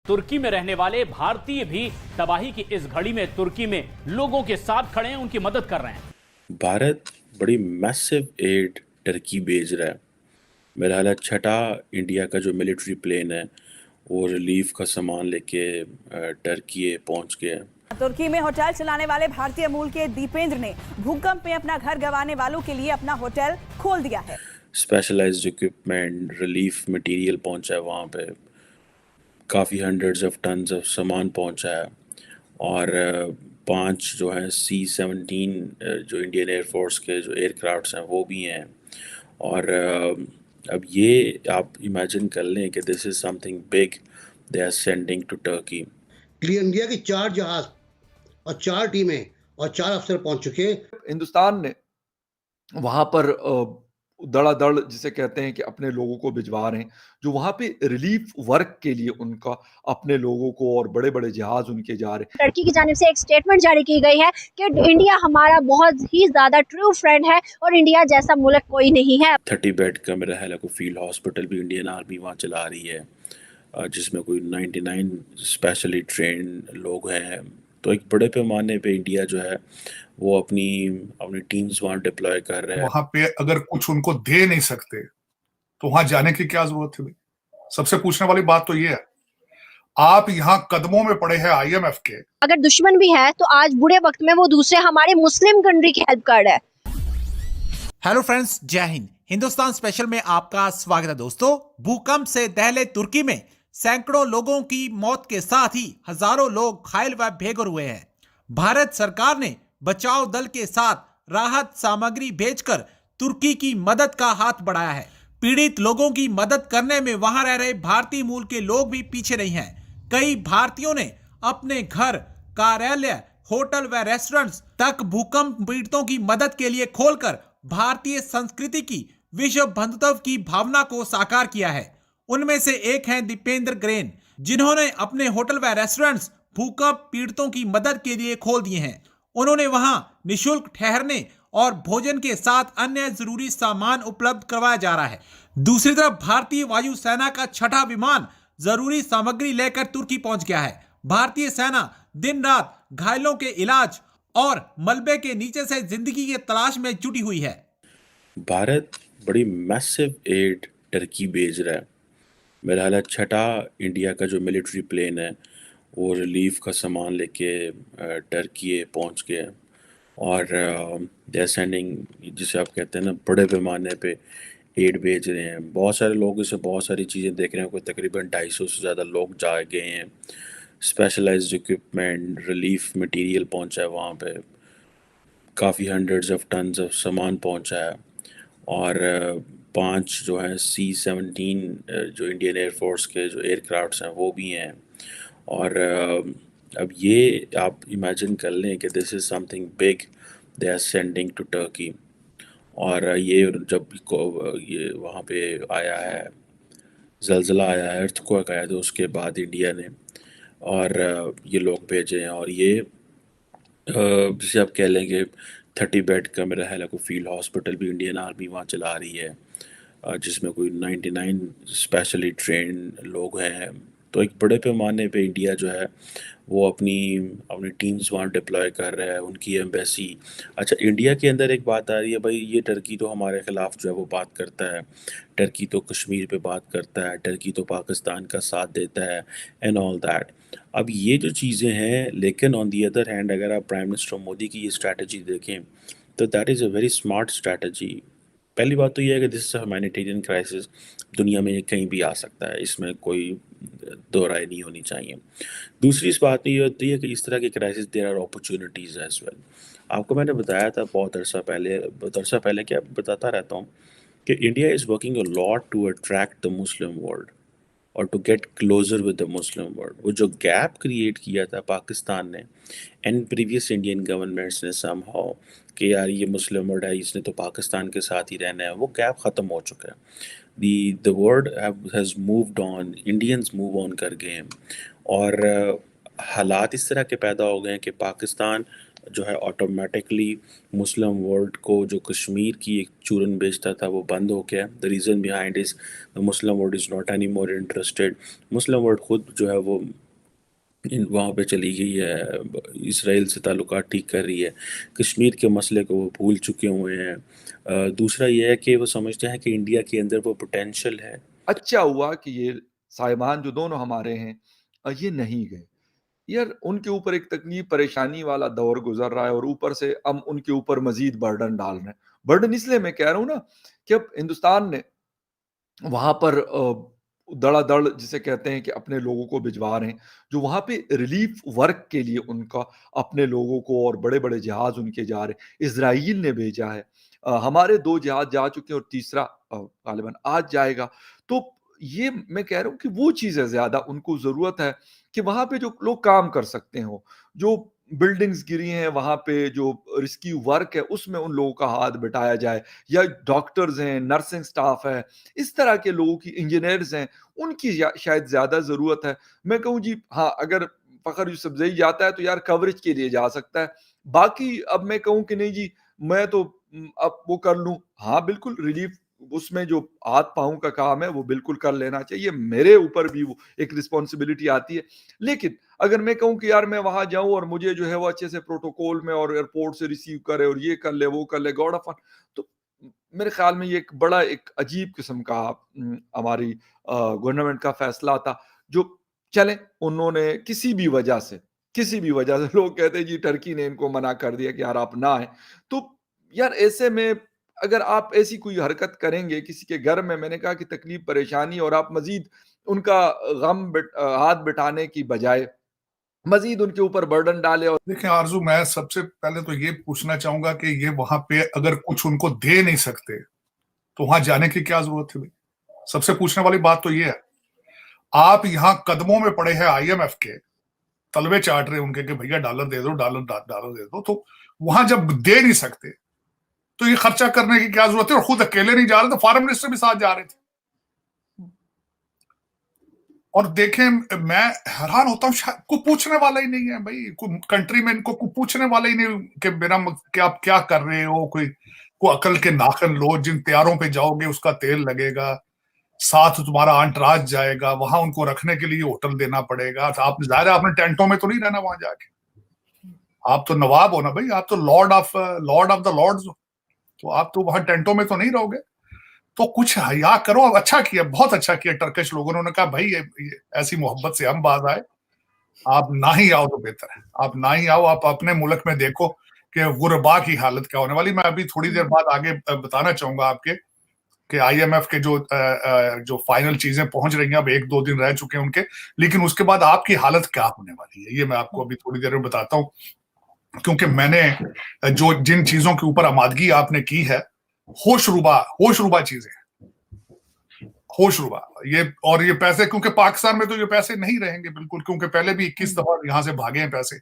तुर्की में रहने वाले भारतीय भी तबाही की इस घड़ी में तुर्की में लोगों के साथ खड़े हैं, उनकी मदद कर रहे हैं। भारत बड़ी मैसिव एड टर्की भेज रहा है। मेरा हाल छठा इंडिया का जो मिलिट्री प्लेन है वो रिलीफ का सामान लेके टर्की पहुंच गया है। तुर्की में होटल चलाने वाले भारतीय मूल के दीपेंद्र ने भूकंप में अपना घर गंवाने वालों के लिए अपना होटल खोल दिया है। स्पेशलाइज्ड इक्विपमेंट, रिलीफ मटेरियल पहुंचा है वहाँ पे, काफ़ी हंड्रेड्स ऑफ टन्स ऑफ सामान पहुंचा है। और 5 जो हैं C-17 जो इंडियन एयरफोर्स के जो एयरक्राफ्ट्स हैं वो भी हैं। और अब ये आप इमेजिन कर लें कि this is something big they are sending to Turkey. India की 4 जहाज और 4 टीमें और 4 अफसर पहुंच चुके। हिंदुस्तान ने वहां पर दड़ादड़ जिसे कहते हैं कि अपने लोगों को भिजवा रहे हैं, जो वहां पे रिलीफ वर्क के लिए उनका अपने लोगों को और बड़े बड़े जहाज उनके जा रहे हैं। टर्की की जानिब से एक स्टेटमेंट जारी की गई है कि इंडिया हमारा बहुत ही ज्यादा ट्रू फ्रेंड है और इंडिया जैसा मुल्क कोई नहीं है। 30 बेड का मेरा ख्याल है कोई फील्ड हॉस्पिटल भी इंडियन आर्मी वहाँ चला रही है, जिसमें कोई 99 स्पेशली ट्रेन लोग हैं। तो एक बड़े पैमाने पे इंडिया जो है वो अपनी अपनी टीम्स वहाँ डिप्लॉय कर रहे हैं। वहां पे अगर कुछ उनको दे नहीं सकते तो वहां जाने की क्या जरूरत है? सबसे पूछने वाली बात तो ये है, आप यहाँ कदमों में पड़े हैं IMF के। अगर दुश्मन भी है तो आज बुरे वक्त में वो दूसरे हमारे मुस्लिम कंट्री की हेल्प कर रहा है। हेलो फ्रेंड्स, जय हिंद। हिंदुस्तान स्पेशल में आपका स्वागत है दोस्तों। भूकंप से दहले तुर्की में सैकड़ों लोगों की मौत के साथ ही हजारों लोग घायल व बेघर हुए हैं। भारत सरकार ने बचाव दल के साथ राहत सामग्री भेजकर तुर्की की मदद का हाथ बढ़ाया है। पीड़ित लोगों की मदद करने में वहां रह रहे भारतीय मूल के लोग भी पीछे नहीं हैं। कई भारतीयों ने अपने घर, कार्यालय, होटल व रेस्टोरेंट्स तक भूकंप पीड़ितों की मदद के लिए खोलकर भारतीय संस्कृति की विश्व बंधुत्व की भावना को साकार किया है। उनमें से एक हैं दीपेंद्र ग्रेन, जिन्होंने अपने होटल व रेस्टोरेंट्स भूकंप पीड़ितों की मदद के लिए खोल दिए हैं। उन्होंने वहां निःशुल्क ठहरने और भोजन के साथ अन्य जरूरी सामान उपलब्ध करवाया जा रहा है। दूसरी तरफ भारतीय वायुसेना का 6ठा विमान जरूरी सामग्री लेकर तुर्की पहुंच गया है। भारतीय सेना दिन रात घायलों के इलाज और मलबे के नीचे से जिंदगी की तलाश में जुटी हुई है। भारत बड़ी मैसिव एड टर्की भेज रहा है। मेरा हाल छठा इंडिया का जो मिलिट्री प्लेन है वो रिलीफ का सामान लेके टर्की पहुंच गया है। और दे आर सेंडिंग, जिसे आप कहते हैं ना, बड़े पैमाने पे एड भेज रहे हैं। बहुत सारे लोग इसे बहुत सारी चीज़ें देख रहे हैं। कोई तकरीबन 250 से ज़्यादा लोग जा गए हैं। स्पेशलाइज्ड इक्विपमेंट, रिलीफ मटेरियल पहुंचा है वहाँ पे, काफ़ी हंड्रेड्स ऑफ टन्स ऑफ सामान पहुंचा है। और 5 जो हैं C-17 जो इंडियन एयरफोर्स के जो एयरक्राफ्ट्स हैं वो भी हैं। और अब ये आप इमेजिन कर लें कि this is something big they are sending to Turkey. और ये जब ये वहाँ पे आया है, ज़लज़ला आया है, अर्थक्वेक आया, तो उसके बाद इंडिया ने और ये लोग भेजे हैं। और ये जिसे आप कह लें कि 30 बेड का मेरा ख्याल है कोई फील्ड हॉस्पिटल भी इंडियन आर्मी वहाँ चला रही है, जिसमें कोई 99 स्पेशली ट्रेन लोग हैं। तो एक बड़े पैमाने पे इंडिया जो है वो अपनी अपनी टीम्स वहाँ डिप्लॉय कर रहा है, उनकी एम्बेसी। अच्छा, इंडिया के अंदर एक बात आ रही है, भाई ये टर्की तो हमारे ख़िलाफ़ जो है वो बात करता है, टर्की तो कश्मीर पे बात करता है, टर्की तो पाकिस्तान का साथ देता है एंड ऑल दैट। अब ये जो चीज़ें हैं, लेकिन ऑन दी अदर हैंड अगर आप प्राइम मिनिस्टर मोदी की ये स्ट्रैटेजी देखें तो that is a very smart strategy. पहली बात तो ये है कि this is a humanitarian crisis, दुनिया में कहीं भी आ सकता है, इसमें कोई दो राय नहीं होनी चाहिए। दूसरी इस बात में ये होती है कि इस तरह के crisis there are opportunities as well. आपको मैंने बताया था बहुत अरसा पहले क्या बताता रहता हूँ कि India is working a lot to attract the Muslim world और to get closer with the Muslim world. वो जो गैप क्रिएट किया था पाकिस्तान ने एंड प्रीवियस इंडियन गवर्नमेंट्स ने समहाउ कि यार ये मुस्लिम वर्ल्ड है, इसने तो पाकिस्तान के साथ ही रहना है, वो गैप ख़त्म हो चुका है। The world has moved on, Indians move on कर गए हैं। और हालात इस तरह के पैदा हो गए हैं कि पाकिस्तान जो है ऑटोमेटिकली मुस्लिम वर्ल्ड को जो कश्मीर की एक चूरन बेचता था वो बंद हो गया। The reason behind is the Muslim world is not any more interested. Muslim world खुद जो है वो वहाँ पे चली गई है, इसराइल से ताल्लुकात ठीक कर रही है, कश्मीर के मसले को वो भूल चुके हुए हैं। दूसरा ये है कि वो समझते हैं कि इंडिया के अंदर वो पोटेंशियल है। अच्छा हुआ कि ये साहिबान जो दोनों हमारे हैं ये नहीं गए। यार उनके ऊपर एक तकलीफ परेशानी वाला दौर गुजर रहा है और ऊपर से हम उनके ऊपर मजीद बर्डन डाल रहे हैं। बर्डन इसलिए मैं कह रहा हूँ ना कि अब हिंदुस्तान ने वहां पर दड़ादड़ जिसे कहते हैं कि अपने लोगों को भिजवा रहे हैं, जो वहां पे रिलीफ वर्क के लिए उनका अपने लोगों को और बड़े बड़े जहाज उनके जा रहे हैं। इजराइल ने भेजा है, हमारे 2 जहाज जा चुके हैं और तीसरा गालिबन आज जाएगा। तो ये मैं कह रहा हूँ कि वो चीज़ है, ज़्यादा उनको ज़रूरत है कि वहाँ पे जो लोग काम कर सकते हो, जो बिल्डिंग्स गिरी हैं वहाँ पे जो रेस्क्यू वर्क है उसमें उन लोगों का हाथ बटाया जाए, या डॉक्टर्स हैं, नर्सिंग स्टाफ है, इस तरह के लोगों की, इंजीनियर्स हैं, उनकी शायद ज़्यादा ज़रूरत है। मैं कहूँ जी हाँ, अगर फ़खर यूसुफज़ई जाता है तो यार कवरेज के लिए जा सकता है। बाकी अब मैं कहूँ कि नहीं जी मैं तो अब वो कर लूँ, हाँ बिल्कुल रिलीफ उसमें जो हाथ पाँव का काम है वो बिल्कुल कर लेना चाहिए, मेरे ऊपर भी वो एक रिस्पॉन्सिबिलिटी आती है। लेकिन अगर मैं कहूँ कि यार मैं वहां जाऊं और मुझे जो है वो अच्छे से प्रोटोकॉल में और एयरपोर्ट से रिसीव करे और ये कर ले वो कर ले, गॉड ऑफ फन, तो मेरे ख्याल में ये एक बड़ा एक अजीब किस्म का हमारी गवर्नमेंट का फैसला था। जो चले उन्होंने किसी भी वजह से लोग कहते हैं जी टर्की ने इनको मना कर दिया कि यार आप ना आए। तो यार ऐसे में अगर आप ऐसी कोई हरकत करेंगे किसी के घर में, मैंने कहा कि तकलीफ परेशानी, और आप मजीद उनका हाथ बिठाने की बजाय मजीद उनके ऊपर बर्डन डाले। और देखिए आरजू, मैं सबसे पहले तो ये पूछना चाहूंगा कि ये वहां पे अगर कुछ उनको दे नहीं सकते तो वहां जाने की क्या जरूरत है भाई? सबसे पूछने वाली बात तो ये है। आप यहाँ कदमों में पड़े हैं IMF के, तलवे चाट रहे उनके कि भैया डॉलर दे दो, डॉलर दे दो, तो वहां जब दे नहीं सकते तो ये खर्चा करने की क्या जरूरत है? और खुद अकेले नहीं जा रहे, तो फॉरेन मिनिस्टर भी साथ जा रहे थे। और देखें, मैं हैरान होता हूँ, कोई पूछने वाला ही नहीं है भाई, कोई कंट्री में इनको कोई पूछने वाला ही नहीं कि मेरा कि आप क्या कर रहे हो। कोई अकल के नाखन लो, जिन तैयारों पे जाओगे उसका तेल लगेगा, साथ तुम्हारा अंटराज जाएगा, वहां उनको रखने के लिए होटल देना पड़ेगा। तो आपने जाहिर है आपने टेंटों में तो नहीं रहना वहां जाके, आप तो नवाब हो ना भाई, आप तो लॉर्ड ऑफ द लॉर्ड्स हो, तो आप तो वहां टेंटों में तो नहीं रहोगे। तो कुछ हया करो। अच्छा किया, बहुत अच्छा किया टर्किश लोगों ने, उन्होंने कहा भाई ये ऐसी मोहब्बत से हम बात आए, आप ना ही आओ तो बेहतर है, आप ना ही आओ। आप अपने मुल्क में देखो कि गुरबा की हालत क्या होने वाली। मैं अभी थोड़ी देर बाद आगे बताना चाहूंगा आपके कि IMF के जो फाइनल चीजें पहुंच रही हैं, अब 1-2 दिन रह चुके हैं उनके, लेकिन उसके बाद आपकी हालत क्या होने वाली है ये मैं आपको अभी थोड़ी देर में बताता हूँ। क्योंकि मैंने जिन चीजों के ऊपर आमादगी आपने की है, होशरुबा चीजें, होशरुबा ये पैसे, क्योंकि पाकिस्तान में तो ये पैसे नहीं रहेंगे बिल्कुल, क्योंकि पहले भी 21 दफा यहां से भागे हैं पैसे।